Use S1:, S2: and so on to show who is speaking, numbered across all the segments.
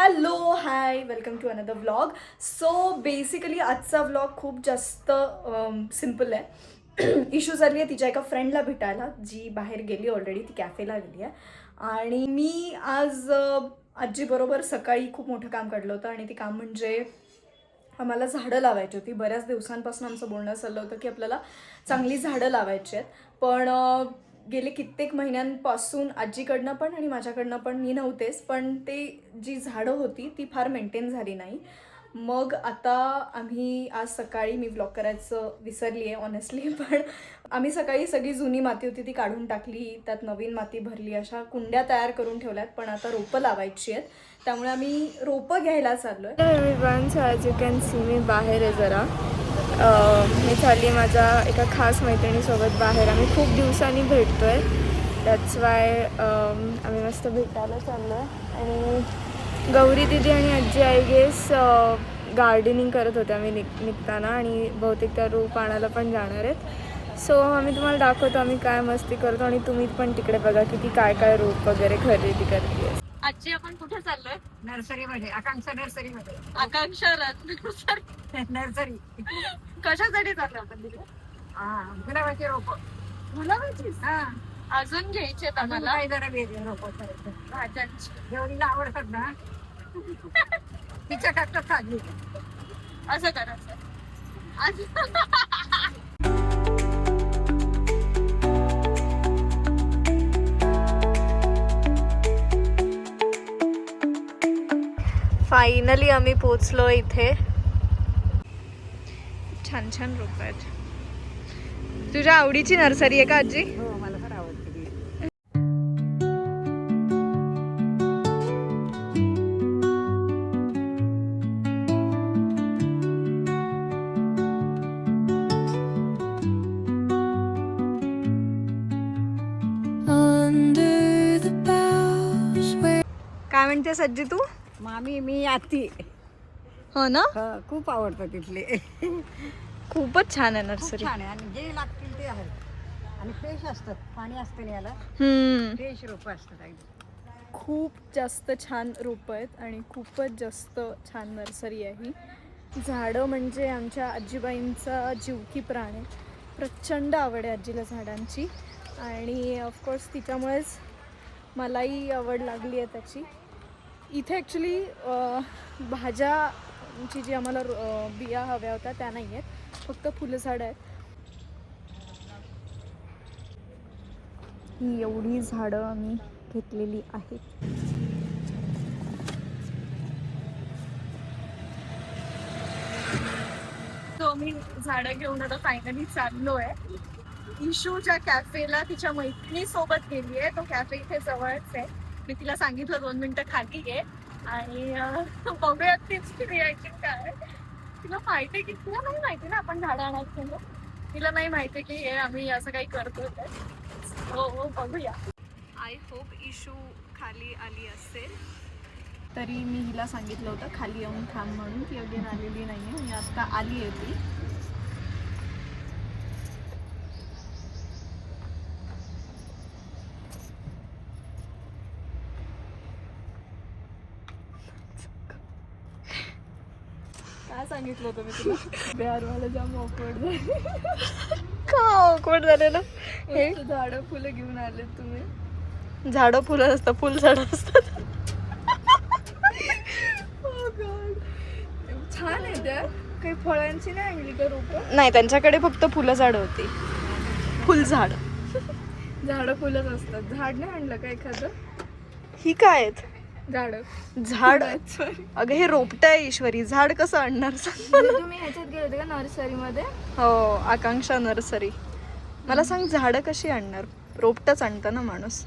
S1: Hello hi welcome to another vlog. So basically आजचा vlog खूप जास्त सिम्पल आहे. इशू झाली आहे तिच्या एका फ्रेंडला भेटायला जी बाहेर गेली ऑलरेडी, ती कॅफेला गेली आहे. आणि मी आज आजीबरोबर सकाळी खूप मोठं काम काढलं होतं आणि ते काम म्हणजे आम्हाला झाडं लावायची होती. बऱ्याच दिवसांपासून आमचं बोलणं चाललं होतं की आपल्याला चांगली झाडं लावायची आहेत, पण गेले कित्येक महिन्यांपासून आजीकडनं पण आणि माझ्याकडनं पण, मी नव्हतेच पण ते जी झाडं होती ती फार मेंटेन झाली नाही. मग आता आम्ही आज सकाळी, मी व्लॉग करायचं विसरली आहे ऑनेस्टली, पण आम्ही सकाळी सगळी जुनी माती होती ती काढून टाकली, त्यात नवीन माती भरली, अशा कुंड्या तयार करून ठेवल्यात. पण आता रोपं लावायची आहेत, त्यामुळे आम्ही रोपं घ्यायला चाललो आहे.
S2: Everyone, so as you can see मी बाहेर आहे जरा. मी चालली माझ्या एका खास मैत्रिणीसोबत बाहेर. आम्ही खूप दिवसांनी भेटतो आहे, दॅट्स वाय आम्ही मस्त भेटायला चाललो आहे. आणि गौरी दिदी आणि आजी आय गेस गार्डनिंग करत होते आम्ही निघताना, आणि बहुतेक त्या रोप आणायला पण जाणार आहेत. सो आम्ही तुम्हाला दाखवतो आम्ही काय मस्ती करतो, आणि तुम्ही पण तिकडे बघा किती काय काय रोप वगैरे खरेदी करते.
S3: आजी आपण कुठे चाललोय?
S4: नर्सरीमध्ये, आकांक्षा नर्सरीमध्ये.
S3: आकांक्षा
S4: नर्सरी
S3: कशासाठी चाललो आपण तिकडे?
S4: गुलाबाची रोप.
S3: गुलाबाची?
S4: हा,
S3: अजून घ्यायचे
S4: अजून
S3: आम्हाला
S4: काही जरा वेगळे रोप करायचं.
S3: भाज्यांची.
S4: जेवढीला आवडतात ना तिच्या टाकतात काढली.
S3: असं करायचं.
S2: फायनली आम्ही पोचलो इथे. छान छान रोप आहेत. तुझ्या आवडीची नर्सरी आहे का आजी?
S4: हो, मला फार आवडते ती.
S2: काय म्हणते सज्जी तू?
S4: मामी, मी आती.
S2: हो ना,
S4: खूप आवडतं तिथले.
S2: खूपच छान आहे
S4: खूप
S2: नर्सरी.
S4: छान आहे, आणि जे लागतील ते आहे. आणि फ्रेश असतात, पाणी असतं ना याला, फ्रेश रोप असतात एकदम.
S1: खूप जास्त छान रोपं आहेत आणि खूपच जास्त छान नर्सरी आहे ही. झाडं म्हणजे आमच्या आजीबाईंचा जीव की प्राण आहे. प्रचंड आवड आहे आजीला झाडांची, आणि ऑफकोर्स तिच्यामुळेच मलाही आवड लागली आहे त्याची. इथे ॲक्च्युली भाज्याची जी आम्हाला बिया हव्या होत्या त्या नाही आहेत, फक्त फुलझाडं आहेत. ही एवढी झाडं आम्ही घेतलेली आहेत.
S3: तो मी झाडं घेऊन आता फायनली चाललोय इशूच्या कॅफेला. तिच्या मैत्रिणी सोबत गेली आहे. तो कॅफे इथे जवळच आहे. मी तिला सांगितलं 2 मिनिटं खाली ये, आणि बघूयात तिची रिॲक्शन काय. तिला माहिती की, तिला नाही माहिती ना आपण झाडं आणायचं, तिला नाही माहिती की हे आम्ही असं काही करतोय. हो, बघूया.
S2: आय होप इशू खाली आली असेल.
S1: तरी मी हिला सांगितलं होतं खाली येऊन थांब म्हणून, ती अगेन आलेली नाही आहे, आणि आत्ता आली आहे ती. काय सांगितलं होतं मी तुला? बिहारवाला जाम ऑकवर्ड झाले.
S2: का ऑकवर्ड झालेलं? हे
S1: झाडं फुलं घेऊन आले तुम्ही.
S2: झाडं फुलं असतात, फुल झाडं असतात.
S1: छान आहे त्या. काही फळांची नाही आणली का रोपं?
S2: नाही, त्यांच्याकडे फक्त फुलं झाडं होती. फुल झाड.
S1: झाडं फुलंच असतात. झाड नाही आणलं का एखादं?
S2: ही काय आहेत?
S1: झाड
S2: झाड? अगं हे रोपट आहे ईश्वरी, झाड कसं आणणार सांग?
S1: तुम्ही ह्याच्यात गेले होते का नर्सरीमध्ये?
S2: हो, आकांक्षा नर्सरी. मला सांग, झाडं कशी आणणार? रोपटच आणतं ना माणूस.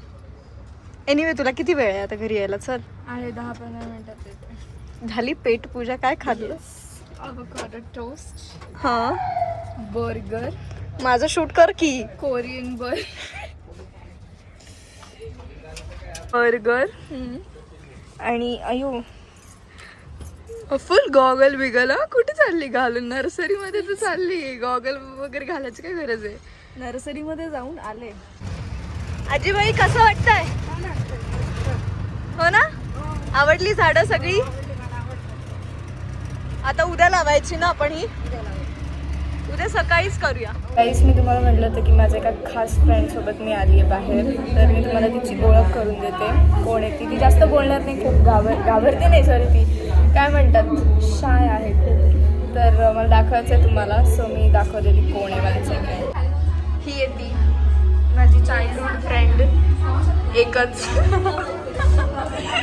S2: एनिवे, तुला किती वेळ आहे आता घरी यायला? चल,
S1: आहे 10-15 मिनिटात येते.
S2: झाली पेट पूजा. काय खाल्लं?
S1: avocado टोस्ट,
S2: हा,
S1: बर्गर,
S2: माझं शूट कर की.
S1: कोरियन
S2: बर्गर आणि अयो फुल गॉगल बिगल. हा, कुठे चालली घालून? नर्सरीमध्ये तर चालली. गॉगल वगैरे घालायची काय गरज आहे?
S1: नर्सरीमध्ये जाऊन आले.
S2: आजीबाई कसं वाटतंय? हो ना,
S3: आवडली झाडं सगळी? आता उद्या लावायची ना आपण ही? उद्या सकाळीच करूया.
S2: गाईस मी तुम्हाला म्हटलं होतं की माझ्या एका खास फ्रेंडसोबत मी आली आहे बाहेर, तर मी तुम्हाला तिची ओळख करून देते. कोण आहे ती? ती जास्त बोलणार नाही, खूप घाबरते नाही, सॉरी ती काय म्हणतात शाय आहे खूप. तर मला दाखवायचं आहे तुम्हाला, सो मी दाखवते ती कोण आहे. मला सेकंड ही आहे ती माझी चाइल्डहुड फ्रेंड एकच.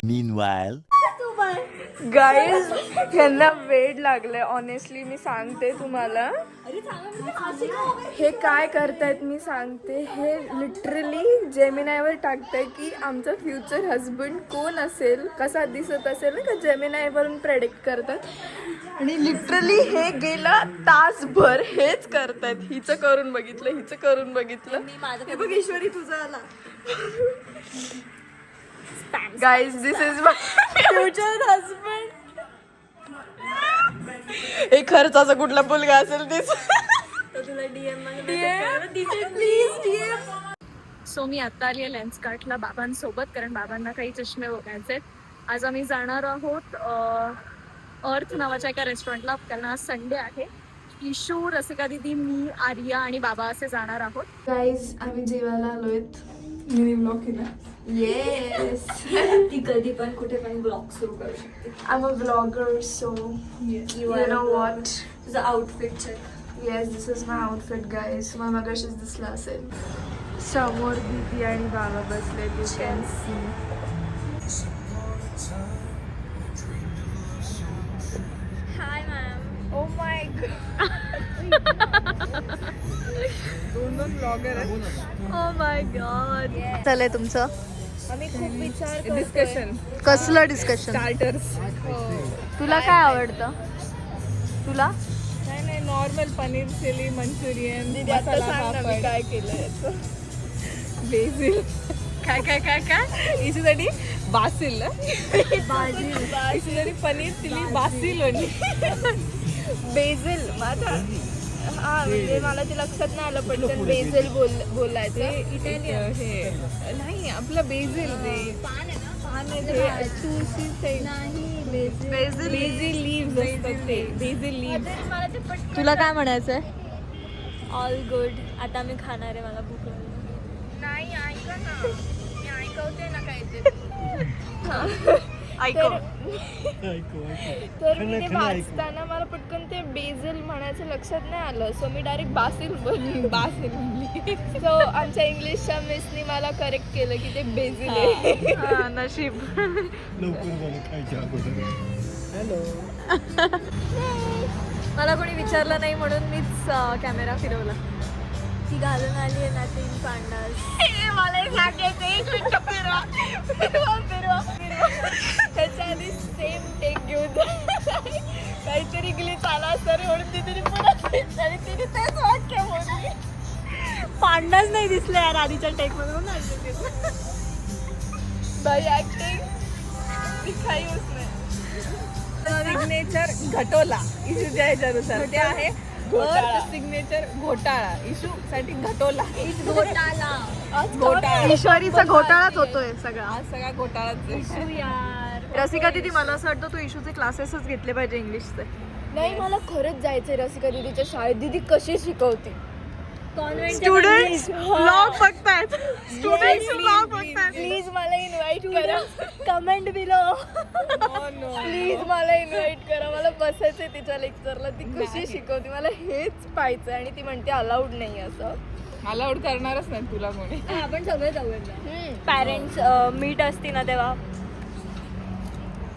S5: Meanwhile.
S2: गाईज ह्यांना वेड लागलंय ऑनेस्टली, मी सांगते तुम्हाला. हे काय करतायत मी सांगते. हे लिटरली जेमिनायवर टाकताय की आमचा फ्युचर हजबंड कोण असेल, कसा दिसत असेल ना का जेमिनायवरून प्रेडिक्ट करतात. आणि लिटरली हे गेला तासभर हेच करतायत. हिचं करून बघितलं, हिचं करून बघितलं. हे बघ ईश्वरी तुझा आला. Guys this is my future husband. हे खर्चाचा कुठला मुलगा असेल दिस.
S3: सो मी आता आली आहे लेन्स कार्टला बाबांसोबत, कारण बाबांना काही चष्मे बघायचे आहेत. आज आम्ही जाणार आहोत अर्थ नावाच्या एका रेस्टॉरंटला, कारण आज संडे आहे. इशू, रसिका दीदी, मी, आर्या आणि बाबा असे जाणार आहोत.
S2: गाईज आम्ही जेवायला आलोयत. मिनी ब्लॉग केला. येस.
S3: ती कधी पण कुठे पण ब्लॉग सुरू करू शकते.
S2: I am a blogger, so you know what.
S3: तुझं outfit check.
S2: Yes, this is my outfit guys. मला मगाशीच दिसला असेल. समोर दीदी आणि बाबा बसले, you can see.
S3: Hi ma'am.
S2: Oh my दोन ब्लॉगर आहेत.
S3: Oh my God. चाललंय तुमचं?
S2: आम्ही खूप विचार
S1: डिस्कशन,
S3: कसलं डिस्कशन?
S1: स्टार्टर्स.
S3: तुला काय आवडतं? तुला
S1: काय नाही, नॉर्मल पनीर चिली मंचुरियन,
S2: दीदी आता
S1: मसाला
S2: सांग ना मी
S1: पापड,
S2: काय केलंय.
S1: बेसिल.
S3: काय काय काय काय?
S1: इशीसाठी बासिल, इशीसाठी पनीर चिली बासिल आणि
S2: बेझिल माझा. हा म्हणजे मला ते लक्षात नाही आलं पटकन बेझिल बोलायचं.
S1: इटालियन हे नाही आपलं बेसिल, ते बेसिल लीव्स असतात ते बेसिल लीव्स.
S3: तुला काय म्हणायचंय?
S6: All good. आता मी खाणार आहे, मला भूक लागली.
S2: नाही ऐका ना, मी ऐकवते ना काहीतरी.
S3: ऐकव.
S2: तर मी ते वाचताना मला पटकन ते बेझिल म्हणायचं लक्षात नाही आलं, सो मी डायरेक्ट बासिल बोलली.
S1: बासिल म्हणली.
S2: सो आमच्या इंग्लिशच्या मिसनी मला करेक्ट केलं की ते बेझिल आहे.
S3: हा, नशीब. मला कोणी विचारलं नाही म्हणून मीच कॅमेरा फिरवला.
S6: ती घालून आली आहे ना तीन पांडास.
S2: मला सांगायचं एक मिनिट फिरवा. त्याच्या आधी सेम टेक घेऊन काहीतरी ग्लिच आला असतं म्हणून तिथे पुढे आणि तिने तेच वाक्य बोलली.
S3: पांडाच नाही दिसले यार आधीच्या टेक मधून.
S2: बाई ऍक्टिंग दिखाई उसने.
S1: सिग्नेचर घटोला इशूच्या ह्याच्यानुसार ते आहे. सिग्नेचर घोटाळा, इशू साठी घटोला. घोटाळा.
S3: ईश्वरीचा घोटाळाच होतोय सगळा.
S1: आज सगळा घोटाळाच आहे.
S6: यार
S3: रसिका दीदी, मला असं वाटतं तू इशूचे क्लासेसच घेतले पाहिजे इंग्लिशचे.
S2: नाही मला खरंच जायचंय रसिका दीदीच्या शाळेत. दीदी कशी शिकवते.
S3: स्टुडंट्स ब्लॉग बघतायत. स्टुडंट्स ब्लॉग बघतायत.
S2: प्लीज मला इन्व्हाइट करा.
S6: Comment below.
S2: प्लीज मला इन्व्हाइट करा. मला बसायचंय तिच्या लेक्चरला. ती कशी शिकवते मला हेच पाहायचं. आणि ती म्हणते अलाउड नाही असं.
S1: अलाउड करणारच नाही तुला कोणी.
S6: आपण सगळे जाऊया. पॅरेंट्स मीट असती ना तेव्हा.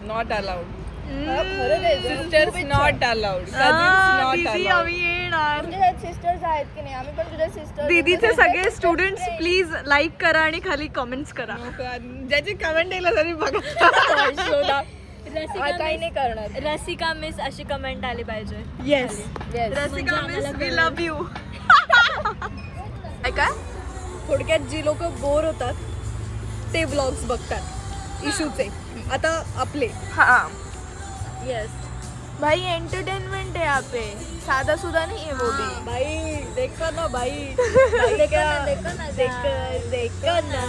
S1: Not allowed.
S2: खरं द्यायचं.
S1: Sisters not allowed. Cousins not
S3: दीदी
S1: अलाउड.
S3: आम्ही येणार.
S2: तुझ्या सिस्टर्स आहेत की नाही. आम्ही पण तुझ्या सिस्टर.
S3: दीदीचे सगळे स्टुडंट्स प्लीज लाईक करा आणि खाली कमेंट्स करा.
S1: ज्याची कमेंट येईल तरी बघा.
S2: काही नाही करणार.
S6: रसिका मिस अशी कमेंट आली पाहिजे.
S3: Yes. Rasika miss we love you. काय थोडक्यात जी लोक बोर होतात ते व्लॉग्स बघतात इशूचे. आता आपले. हा
S6: येस.
S2: भाई एंटरटेनमेंट है यहाँ पे, सादा सुदा नहीं है वो भी।
S3: भाई देखो ना भाई, देखो ना.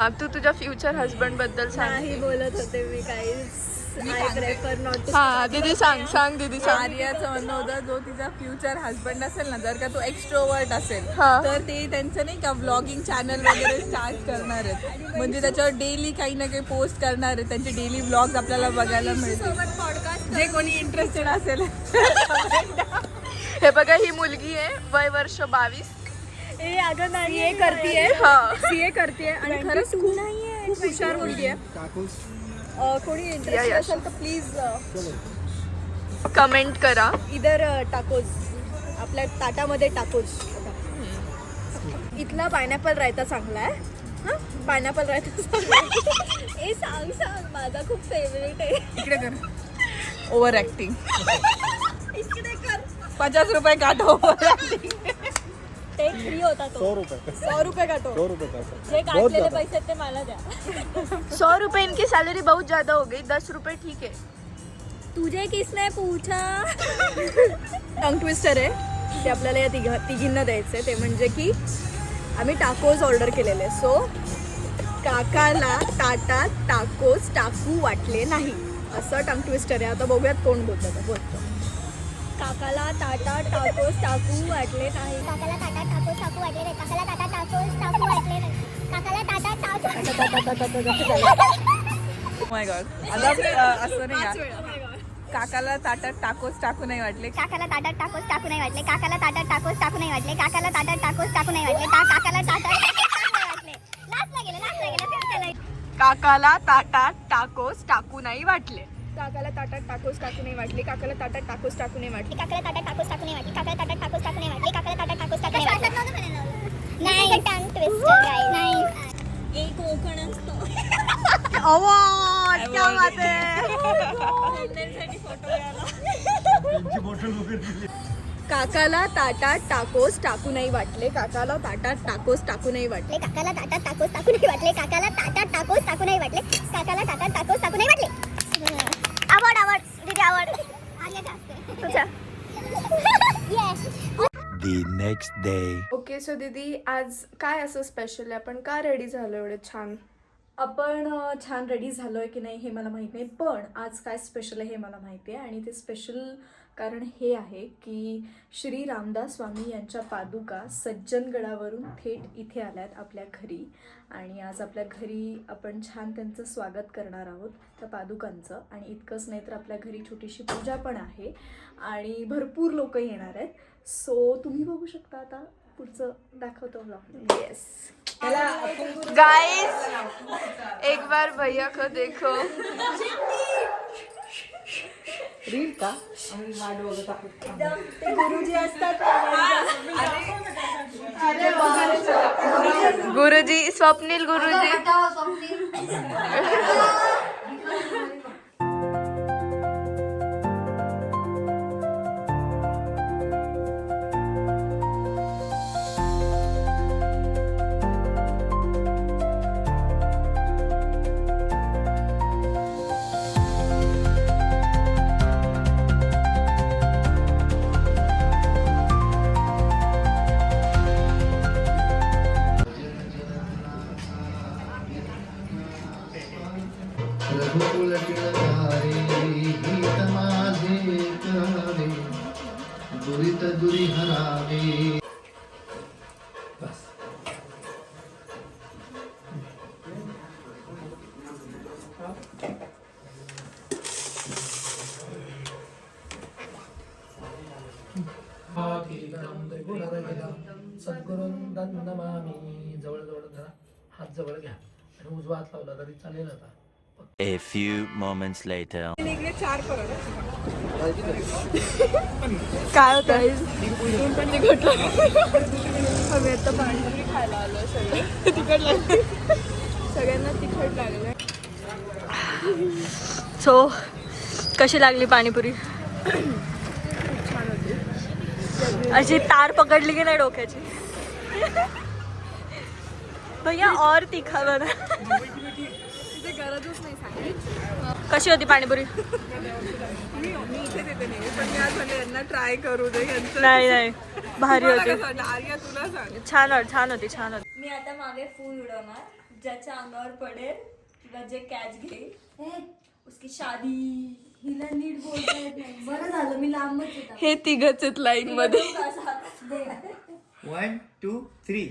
S2: अब तू तुझ्या फ्युचर हस्बंड बद्दल सांग.
S3: नाही बोलत होते मी काहीच. I prefer not to.
S2: हा दीदी सांग दीदी सांग.
S5: आर्याचं म्हणणं होतं जो तिचा फ्युचर हजबंड असेल ना, जर का तो एक्स्ट्रोवर्ट असेल
S2: हा.
S5: तर ते त्यांचं नाही का व्लॉगिंग चॅनल वगैरे स्टार्ट करणार आहेत. म्हणजे त्याच्यावर डेली काही ना काही पोस्ट करणार आहेत, त्यांचे डेली व्लॉग्स आपल्याला बघायला मिळतील. जे कोणी इंटरेस्टेड असेल.
S2: हे बघा ही मुलगी आहे, वय वर्ष 22.
S3: सीए करतीये.
S2: हा
S3: सीए करतीये आणि खरंच खूप हुशार मुलगी आहे. कोणी इंटरेस्ट असेल तर प्लीज
S2: कमेंट करा.
S3: इधर टाकोज, आपल्या ताटामध्ये टाकोज. इथला पायनॅपल रायता चांगला आहे. हा पायनॅपल रायता चांगला ए सांग माझा खूप फेवरेट आहे.
S5: इकडे कर ओव्हर ऍक्टिंग.
S3: इकडे कर.
S5: 50 रुपये काढ ओव्हर ऍक्टिंग.
S3: टेक फ्री होता तो. 100 रुपये काटो. जे काटलेले पैसे ते मला द्या.
S2: 100 रुपये इनकी सैलरी बहुत ज्यादा हो गई, 10 रुपये ठीक है.
S3: तुझे किसने पूछा. टंग ट्विस्टर आहे ते आपल्याला या तिघींना द्यायचं. ते म्हणजे की आम्ही टाकोज ऑर्डर केलेले. सो काकाला ताटात टाकोज टाकू वाटले नाही असं टंग ट्विस्टर आहे. आता बघूयात कोण बोलतो. काकाला ताटात टाकोज टाकू वाटले नाही.
S7: काकाला ताटात टाकोस टाकू वाटले नाही. काकाला ताटात टाकोस टाकू वाटले नाही. काकाला ताटात
S5: माय गॉड. आता असं नाही का, काकाला ताटात टाकोस टाकू नाही वाटले.
S7: काकाला ताटात टाकोस टाकू नाही वाटले. काकाला ताटात टाकोस टाकू नाही वाटले. काकाला ताटात टाकोस टाकू नाही वाटले. काकाला ताटात टाकू नाही वाटले. लास्टला गेलं फिर त्याला.
S2: काकाला ताटात टाकोस टाकू नाही वाटले.
S3: काकाला ताटात टाकोस टाकू नाही वाटले. काकाला ताटात टाकोस टाकू नाही वाटले.
S7: काकाला ताटात टाकोस टाकू नाही वाटले. काकाला ताटात टाकोस टाकू नाही वाटले. काकाला ताटात टाकोस टाकू नाही वाटले. नाही टंग ट्विस्टर गाइस. नाही एक कोकण असतो.
S2: अवॉर्ड क्या बात है.
S3: काकाला ताटात टाकोस टाकू नाही वाटले. काकाला ताटात टाकोस टाकू नाही वाटले.
S7: काकाला ताटात टाकोस टाकू नाही वाटले. काकाला ताटात टाकोस टाकू नाही वाटले. काकाला ताटात टाकोस टाकू नाही वाटले. आवड दीदी आवड. आर्या जास्त तुझा. Yes.
S8: The next day.
S2: Okay so दीदी आज काय असं स्पेशल आहे, आपण का रेडी झालो एवढे छान.
S1: आपण छान रेडी झालो आहे की नाही हे मला माहीत नाही, पण आज काय स्पेशल आहे हे मला माहिती आहे. आणि ते स्पेशल कारण हे आहे की श्री रामदास स्वामी यांच्या पादुका सज्जनगडावरून थेट इथे आल्या आहेत आपल्या घरी. आणि आज आपल्या घरी आपण छान त्यांचं स्वागत करणार आहोत त्या पादुकांचं. आणि इतकंच नाही तर आपल्या घरी छोटीशी पूजा पण आहे आणि भरपूर लोक येणार आहेत. सो तुम्ही बघू शकता. आता पुढचं दाखवतो ब्लॉग.
S2: यस गाइस, एक बार भैया को देखो.
S4: रील का
S3: गुरुजी असतात.
S2: गुरुजी, स्वप्नील गुरुजी.
S9: रघुकुल टिळधारे हित माझे करावे दुरित दुरी हरावे.
S10: सद्गुरून नमामि. जवळ जवळ धरा, हात जवळ घ्या आणि उजवा हात लावला तरी चालेल. आता
S8: A few moments later.
S2: काय होतं आम्ही आता पाणीपुरी खायला आलो. सगळे तिखट लागले, सगळ्यांना तिखट लागलं. सो कशी लागली पाणीपुरी. अशी तार पकडली की नाही डोक्याची. भैया और तीखा बना.
S5: गरजच नाही सांगायची.
S6: कशी होती पाणीपुरी?
S5: मी इथे देते नाही पण मी आज म्हणले यांना ट्राय करू दे यांचं.
S6: नाही नाही भारी
S5: तुम्हाला
S6: होती.
S5: कसं वाटलं? आर्या तुला सांग.
S6: छान होती छान होती.
S2: मी आता मागे फूल उडवणार, ज्याच्या अंगावर पडेल किंवा जे कॅच घेईल उसकी शादी. हिला नीट बोलता येत नाही. बरं झालं मी लांबच होता.
S5: हे तिघच आहेत लाईन मध्ये.
S9: 1 2 3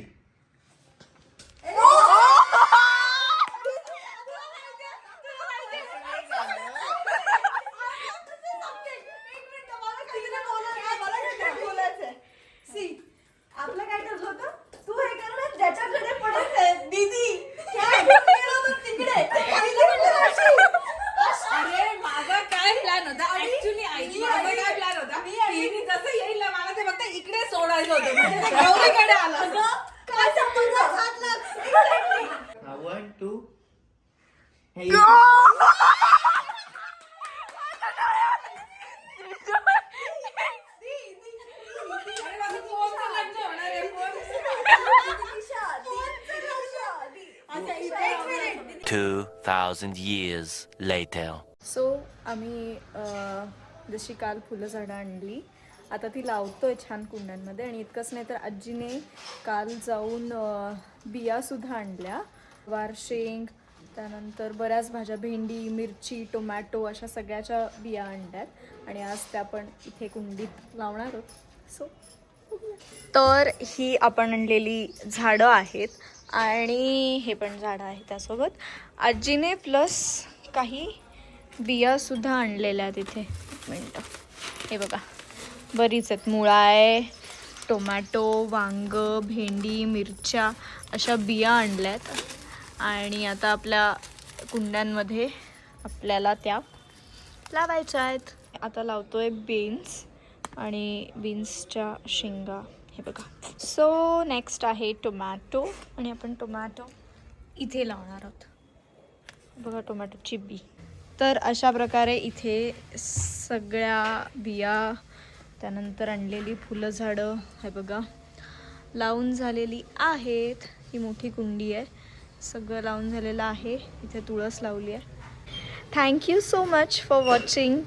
S1: आपलं काय ठरलं होतं, तू हे कर ना ज्याच्याकडे पडत दीदी तिकडे.
S5: अरे माझा काय प्लॅन होता ऍक्च्युली माझा काय प्लॅन होता की जसं येईल ना मला ते फक्त इकडे सोडायचं होतं म्हणजे ते गौरीकडे आलं.
S1: काय समजा हात लाग.
S9: 1 2
S5: अरे माझं फोनचं लग्न होणार आहे.
S8: 2,000 years later.
S1: सो आम्ही जशी काल फुलं झाडं आणली, आता ती लावतोय छान कुंड्यांमध्ये. आणि इतकंच नाही तर आजीने काल जाऊन बियासुद्धा आणल्या, वारशेंग, त्यानंतर बऱ्याच भाज्या, भेंडी, मिरची, टोमॅटो अशा सगळ्याच्या बिया आणल्यात आणि आज त्या पण इथे कुंडीत लावणार आहोत. सो तर ही आपण आणलेली झाडं आहेत आणि हे पण झाडं आहेत त्यासोबत. आजीने प्लस काही बियासुद्धा आणलेल्या आहेत इथे. एक मिनटं, हे बघा बरीच आहेत. मुळा आहे, टोमॅटो, वांग, भेंडी, मिरच्या अशा बिया आणल्यात आणि आता आपल्या कुंड्यांमध्ये आपल्याला त्या लावायच्या आहेत. आता लावतोय बीन्स आणि बीन्सच्या शेंगा, हे बघा. सो नेक्स्ट आहे टोमॅटो आणि आपण टोमॅटो इथे लावणार आहोत. बघा टोमॅटोची बी. तर अशा प्रकारे इथे सगळ्या बिया, त्यानंतर आणलेली फुलं झाडं हे बघा लावून झालेली आहेत. ही मोठी कुंडी आहे, सगळं लावून झालेलं आहे. इथे तुळस लावली आहे. Thank you so much for watching.